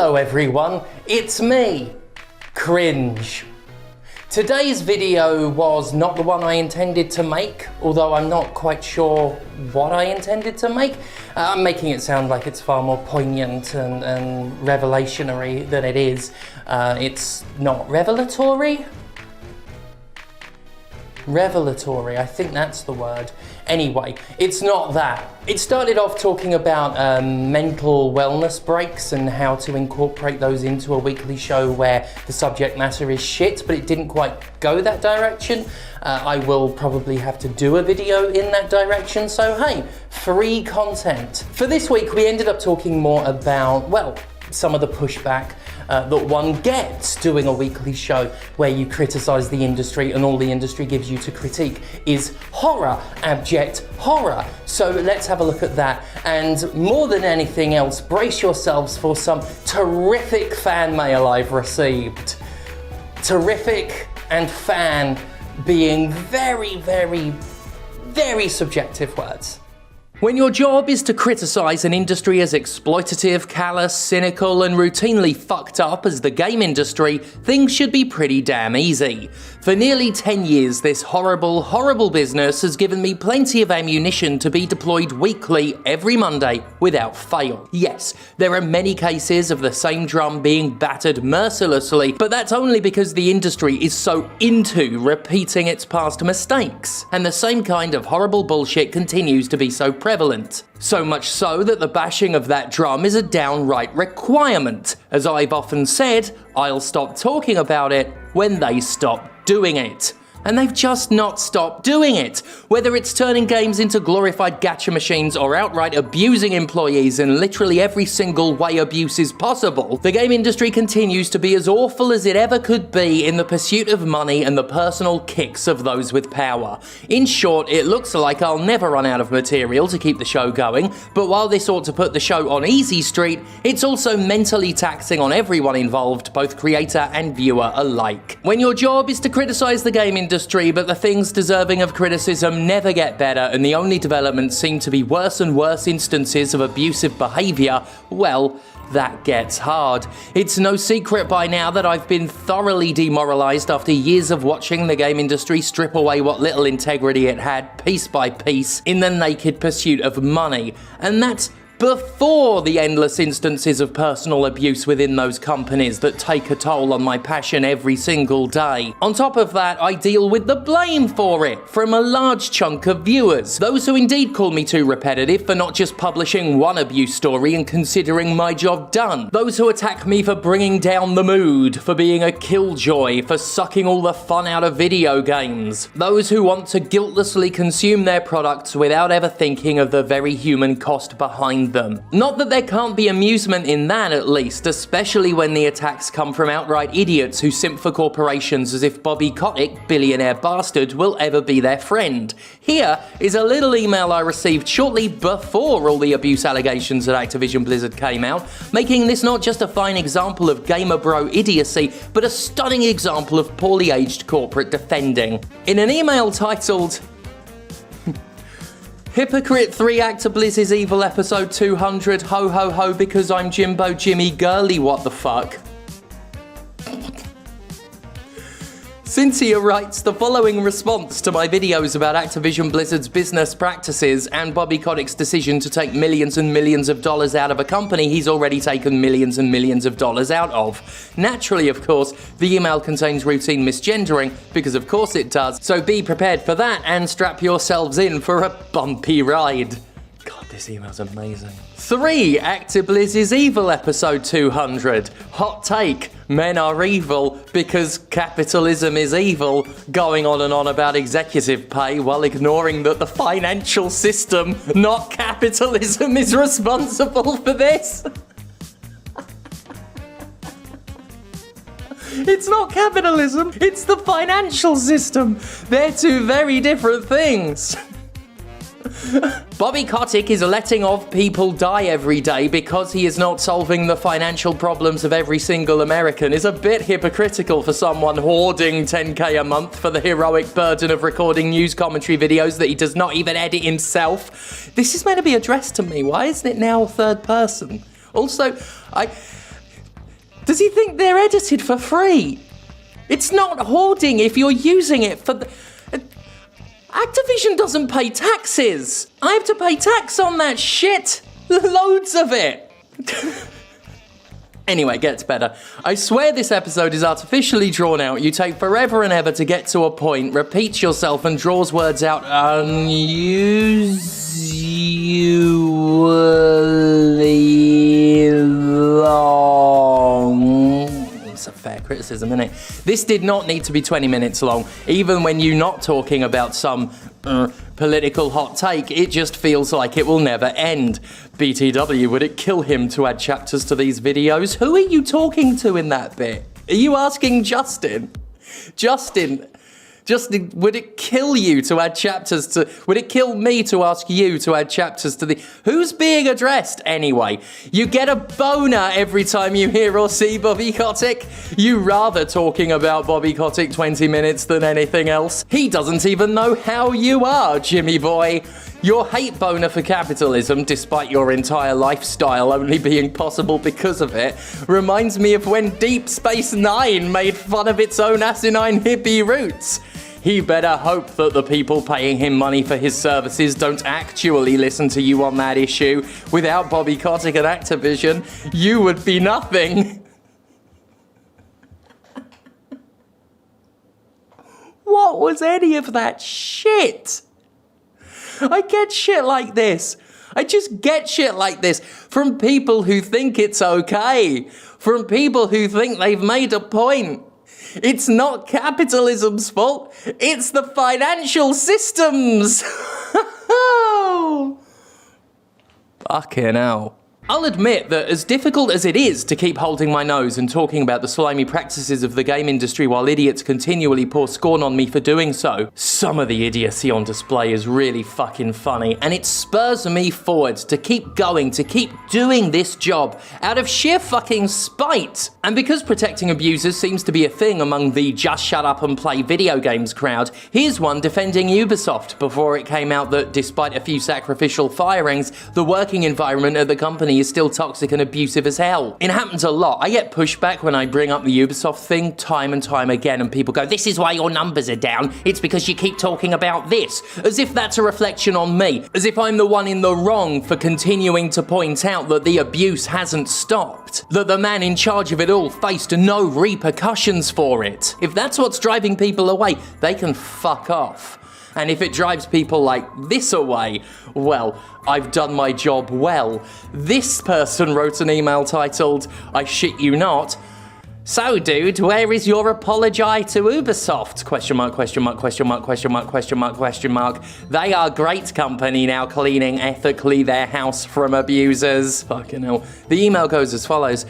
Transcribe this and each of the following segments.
Hello everyone, it's me, Cringe. Today's video was not the one I intended to make, although I'm not quite sure what I intended to make. I'm making it sound like it's far more poignant and revelationary than it is. It's not revelatory? Revelatory, I think that's the word. Anyway, it's not that. It started off talking about mental wellness breaks and how to incorporate those into a weekly show where the subject matter is shit, but it didn't quite go that direction. I will probably have to do a video in that direction, so hey, free content. For this week, we ended up talking more about, well, some of the pushback that one gets doing a weekly show where you criticize the industry and all the industry gives you to critique is horror, abject horror. So let's have a look at that, and more than anything else, brace yourselves for some terrific fan mail I've received. Terrific and fan being very, very, very subjective words. When your job is to criticize an industry as exploitative, callous, cynical, and routinely fucked up as the game industry, things should be pretty damn easy. For nearly 10 years, this horrible, horrible business has given me plenty of ammunition to be deployed weekly, every Monday, without fail. Yes, there are many cases of the same drum being battered mercilessly, but that's only because the industry is so into repeating its past mistakes. And the same kind of horrible bullshit continues to be so prevalent. So much so that the bashing of that drum is a downright requirement. As I've often said, I'll stop talking about it when they stop doing it. And they've just not stopped doing it. Whether it's turning games into glorified gacha machines or outright abusing employees in literally every single way abuse is possible, the game industry continues to be as awful as it ever could be in the pursuit of money and the personal kicks of those with power. In short, it looks like I'll never run out of material to keep the show going, but while this ought to put the show on easy street, it's also mentally taxing on everyone involved, both creator and viewer alike. When your job is to criticize the game industry, but the things deserving of criticism never get better and the only developments seem to be worse and worse instances of abusive behaviour, well, that gets hard. It's no secret by now that I've been thoroughly demoralised after years of watching the game industry strip away what little integrity it had, piece by piece, in the naked pursuit of money. And that's before the endless instances of personal abuse within those companies that take a toll on my passion every single day. On top of that, I deal with the blame for it from a large chunk of viewers. Those who indeed call me too repetitive for not just publishing one abuse story and considering my job done. Those who attack me for bringing down the mood, for being a killjoy, for sucking all the fun out of video games. Those who want to guiltlessly consume their products without ever thinking of the very human cost behind them. Not that there can't be amusement in that, at least, especially when the attacks come from outright idiots who simp for corporations as if Bobby Kotick, billionaire bastard, will ever be their friend. Here is a little email I received shortly before all the abuse allegations at Activision Blizzard came out, making this not just a fine example of gamer bro idiocy, but a stunning example of poorly aged corporate defending. In an email titled Hypocrite 3 Actor Blizz is Evil Episode 200, ho ho ho because I'm Jimbo Jimmy Girly, what the fuck? Cynthia writes the following response to my videos about Activision Blizzard's business practices and Bobby Kotick's decision to take millions and millions of dollars out of a company he's already taken millions and millions of dollars out of. Naturally, of course, the email contains routine misgendering, because of course it does, so be prepared for that and strap yourselves in for a bumpy ride. God, this email's amazing. 3 Actor Blizz is Evil Episode 200. Hot take. Men are evil because capitalism is evil, going on and on about executive pay while ignoring that the financial system, not capitalism, is responsible for this. It's not capitalism, it's the financial system. They're two very different things. Bobby Kotick is letting off people die every day because he is not solving the financial problems of every single American is a bit hypocritical for someone hoarding 10k a month for the heroic burden of recording news commentary videos that he does not even edit himself. This is meant to be addressed to me. Why isn't it now third person? Also, Does he think they're edited for free? It's not hoarding if you're using it for the... Activision doesn't pay taxes. I have to pay tax on that shit. Loads of it. Anyway, it gets better. I swear this episode is artificially drawn out. You take forever and ever to get to a point, repeats yourself and draws words out unusually long. It's a fair criticism, isn't it? This did not need to be 20 minutes long. Even when you're not talking about some political hot take, it just feels like it will never end. BTW, would it kill him to add chapters to these videos? Who are you talking to in that bit? Are you asking Justin? Justin, would it kill you to add chapters to... Would it kill me to ask you to add chapters to the... Who's being addressed anyway? You get a boner every time you hear or see Bobby Kotick. You rather talking about Bobby Kotick 20 minutes than anything else. He doesn't even know how you are, Jimmy boy. Your hate boner for capitalism, despite your entire lifestyle only being possible because of it, reminds me of when Deep Space Nine made fun of its own asinine hippie roots. He better hope that the people paying him money for his services don't actually listen to you on that issue. Without Bobby Kotick and Activision, you would be nothing. What was any of that shit? I get shit like this. I just get shit like this from people who think it's okay. From people who think they've made a point. It's not capitalism's fault. It's the financial systems. Fucking hell. I'll admit that as difficult as it is to keep holding my nose and talking about the slimy practices of the game industry while idiots continually pour scorn on me for doing so, some of the idiocy on display is really fucking funny, and it spurs me forward to keep going, to keep doing this job out of sheer fucking spite. And because protecting abusers seems to be a thing among the just shut up and play video games crowd, here's one defending Ubisoft before it came out that despite a few sacrificial firings, the working environment at the company is still toxic and abusive as hell. It happens a lot. I get pushback when I bring up the Ubisoft thing time and time again, and people go, "This is why your numbers are down. It's because you keep talking about this." As if that's a reflection on me. As if I'm the one in the wrong for continuing to point out that the abuse hasn't stopped. That the man in charge of it all faced no repercussions for it. If that's what's driving people away, they can fuck off. And if it drives people like this away, well, I've done my job well. This person wrote an email titled, "I shit you not. So, dude, where is your apology to Ubisoft? Question mark, question mark, question mark, question mark, question mark, question mark. They are great company now cleaning ethically their house from abusers." Fucking hell. The email goes as follows.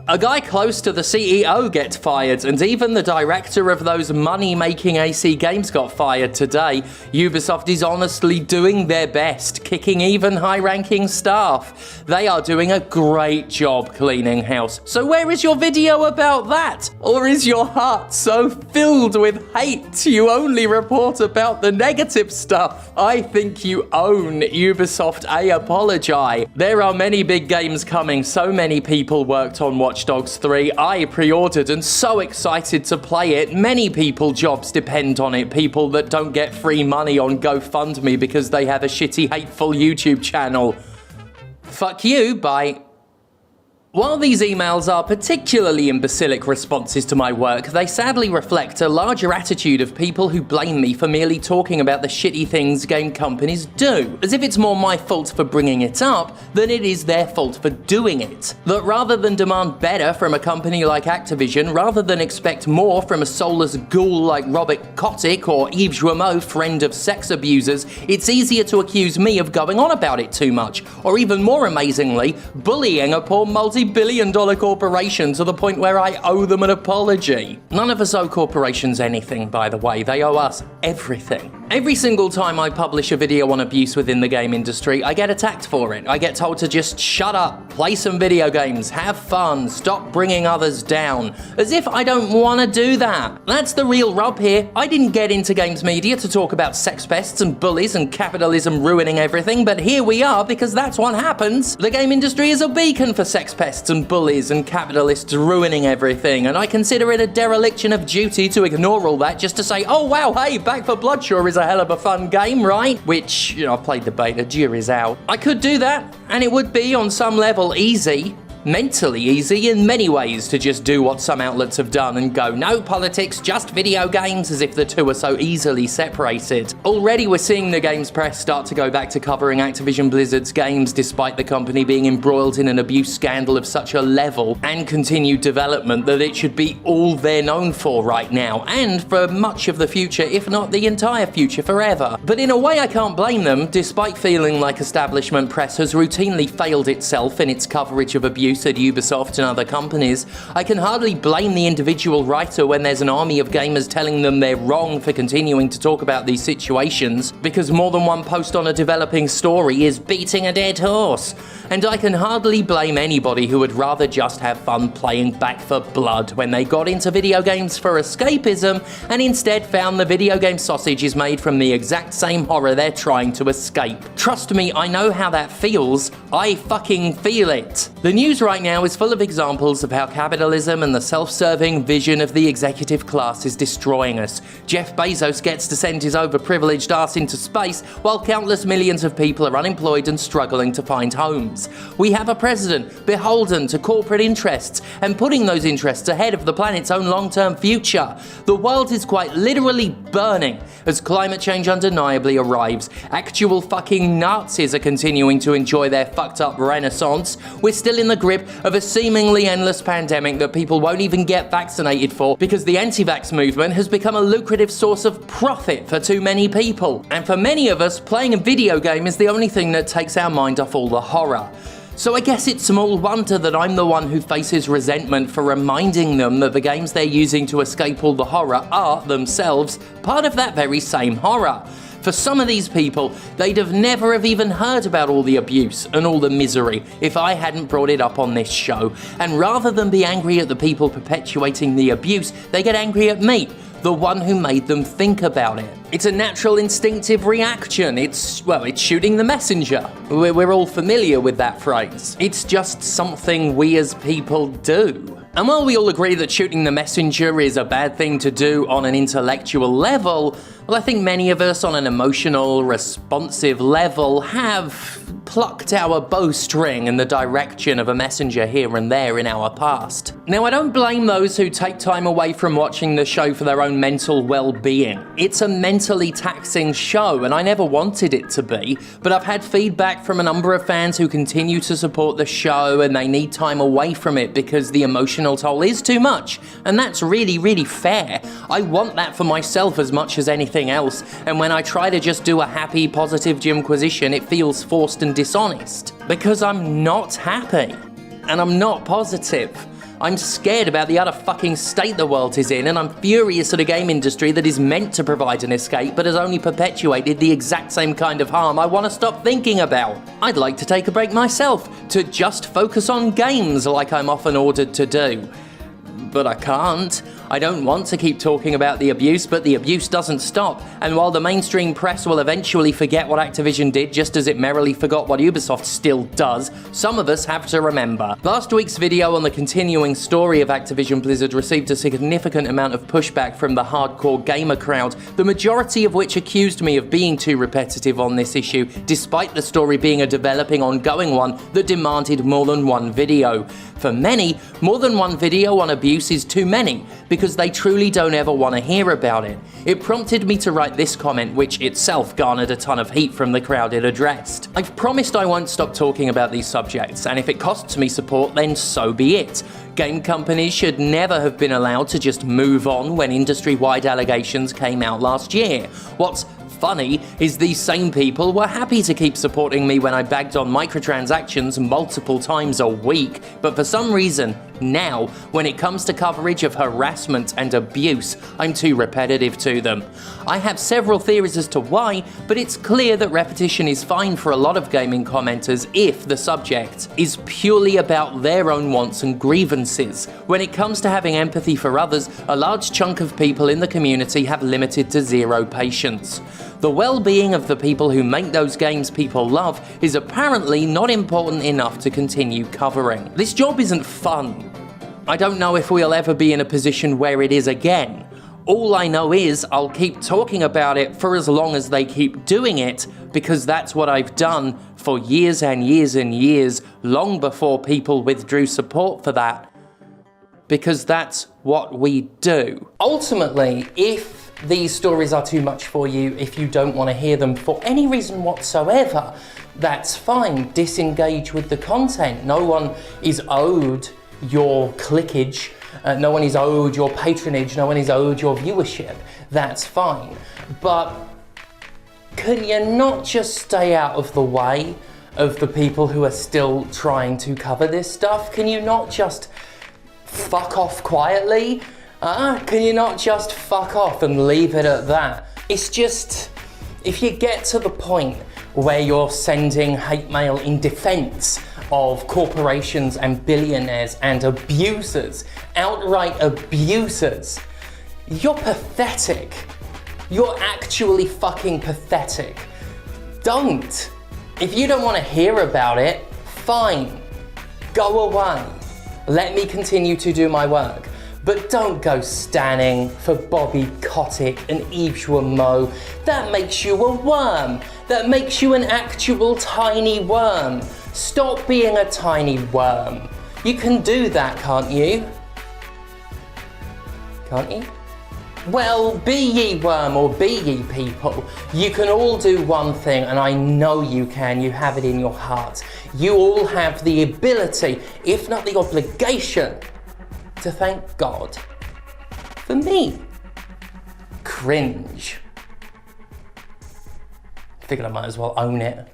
"A guy close to the CEO gets fired, and even the director of those money-making AC games got fired today. Ubisoft is honestly doing their best, kicking even high-ranking staff. They are doing a great job cleaning house. So where is your video about that? Or is your heart so filled with hate you only report about the negative stuff? I think you own Ubisoft a apology. There are many big games coming. So many people worked on Watch Dogs 3. I pre-ordered and so excited to play it. Many people jobs depend on it. People that don't get free money on GoFundMe because they have a shitty, hateful YouTube channel. Fuck you, bye." While these emails are particularly imbecilic responses to my work, they sadly reflect a larger attitude of people who blame me for merely talking about the shitty things game companies do, as if it's more my fault for bringing it up than it is their fault for doing it. That rather than demand better from a company like Activision, rather than expect more from a soulless ghoul like Robert Kotick or Yves Guillemot, friend of sex abusers, it's easier to accuse me of going on about it too much, or even more amazingly, bullying a poor multi-billion-dollar corporation to the point where I owe them an apology. None of us owe corporations anything, by the way. They owe us everything. Every single time I publish a video on abuse within the game industry, I get attacked for it. I get told to just shut up, play some video games, have fun, stop bringing others down. As if I don't want to do that. That's the real rub here. I didn't get into games media to talk about sex pests and bullies and capitalism ruining everything, but here we are because that's what happens. The game industry is a beacon for sex pests and bullies and capitalists ruining everything, and I consider it a dereliction of duty to ignore all that just to say, oh wow, hey, Back 4 Blood sure is a hell of a fun game, right? Which, you know, I've played the beta, jury's out. I could do that, and it would be, on some level, easy. Mentally easy in many ways to just do what some outlets have done and go, no politics, just video games, as if the two are so easily separated. Already we're seeing the games press start to go back to covering Activision Blizzard's games despite the company being embroiled in an abuse scandal of such a level and continued development that it should be all they're known for right now, and for much of the future, if not the entire future forever. But in a way I can't blame them, despite feeling like establishment press has routinely failed itself in its coverage of abuse at Ubisoft and other companies. I can hardly blame the individual writer when there's an army of gamers telling them they're wrong for continuing to talk about these situations, because more than one post on a developing story is beating a dead horse. And I can hardly blame anybody who would rather just have fun playing Back 4 Blood when they got into video games for escapism and instead found the video game sausage is made from the exact same horror they're trying to escape. Trust me, I know how that feels. I fucking feel it. The news right now is full of examples of how capitalism and the self-serving vision of the executive class is destroying us. Jeff Bezos gets to send his overprivileged ass into space while countless millions of people are unemployed and struggling to find homes. We have a president beholden to corporate interests and putting those interests ahead of the planet's own long-term future. The world is quite literally burning as climate change undeniably arrives. Actual fucking Nazis are continuing to enjoy their fucked up renaissance. We're still in the grip of a seemingly endless pandemic that people won't even get vaccinated for because the anti-vax movement has become a lucrative source of profit for too many people. And for many of us, playing a video game is the only thing that takes our mind off all the horror. So I guess it's small wonder that I'm the one who faces resentment for reminding them that the games they're using to escape all the horror are, themselves, part of that very same horror. For some of these people, they'd have never have even heard about all the abuse and all the misery if I hadn't brought it up on this show. And rather than be angry at the people perpetuating the abuse, they get angry at me, the one who made them think about it. It's a natural instinctive reaction. It's shooting the messenger. We're all familiar with that phrase. It's just something we as people do. And while we all agree that shooting the messenger is a bad thing to do on an intellectual level, well, I think many of us on an emotional, responsive level have plucked our bowstring in the direction of a messenger here and there in our past. Now, I don't blame those who take time away from watching the show for their own mental well-being. It's a mentally taxing show, and I never wanted it to be, but I've had feedback from a number of fans who continue to support the show and they need time away from it because the emotional toll is too much, and that's really, really fair. I want that for myself as much as anything else, and when I try to just do a happy, positive Jimquisition, it feels forced and dishonest. Because I'm not happy, and I'm not positive. I'm scared about the utter fucking state the world is in, and I'm furious at a game industry that is meant to provide an escape but has only perpetuated the exact same kind of harm I want to stop thinking about. I'd like to take a break myself, to just focus on games like I'm often ordered to do. But I can't. I don't want to keep talking about the abuse, but the abuse doesn't stop. And while the mainstream press will eventually forget what Activision did, just as it merrily forgot what Ubisoft still does, some of us have to remember. Last week's video on the continuing story of Activision Blizzard received a significant amount of pushback from the hardcore gamer crowd, the majority of which accused me of being too repetitive on this issue, despite the story being a developing, ongoing one that demanded more than one video. For many, more than one video on abuse is too many, because they truly don't ever want to hear about it. It prompted me to write this comment, which itself garnered a ton of heat from the crowd it addressed. I've promised I won't stop talking about these subjects, and if it costs me support, then so be it. Game companies should never have been allowed to just move on when industry-wide allegations came out last year. What's funny is these same people were happy to keep supporting me when I bagged on microtransactions multiple times a week, but for some reason, Now, when it comes to coverage of harassment and abuse, I'm too repetitive to them. I have several theories as to why, but it's clear that repetition is fine for a lot of gaming commenters if the subject is purely about their own wants and grievances. When it comes to having empathy for others, a large chunk of people in the community have limited to zero patience. The well-being of the people who make those games people love is apparently not important enough to continue covering. This job isn't fun. I don't know if we'll ever be in a position where it is again. All I know is I'll keep talking about it for as long as they keep doing it, because that's what I've done for years and years and years, long before people withdrew support for that. Because that's what we do. Ultimately, if these stories are too much for you, if you don't want to hear them for any reason whatsoever, that's fine. Disengage with the content. No one is owed your clickage. No one is owed your patronage. No one is owed your viewership. That's fine. But can you not just stay out of the way of the people who are still trying to cover this stuff? Can you not just fuck off quietly? Can you not just fuck off and leave it at that? It's just, if you get to the point where you're sending hate mail in defense of corporations and billionaires and abusers, outright abusers, you're pathetic. You're actually fucking pathetic. Don't. If you don't want to hear about it, fine. Go away. Let me continue to do my work. But don't go standing for Bobby Kotick and Yves Jouwemeau. That makes you a worm. That makes you an actual tiny worm. Stop being a tiny worm. You can do that, can't you? Can't you? Well, be ye worm or be ye people. You can all do one thing, and I know you can. You have it in your heart. You all have the ability, if not the obligation, to thank God for me. Cringe. Figured I might as well own it.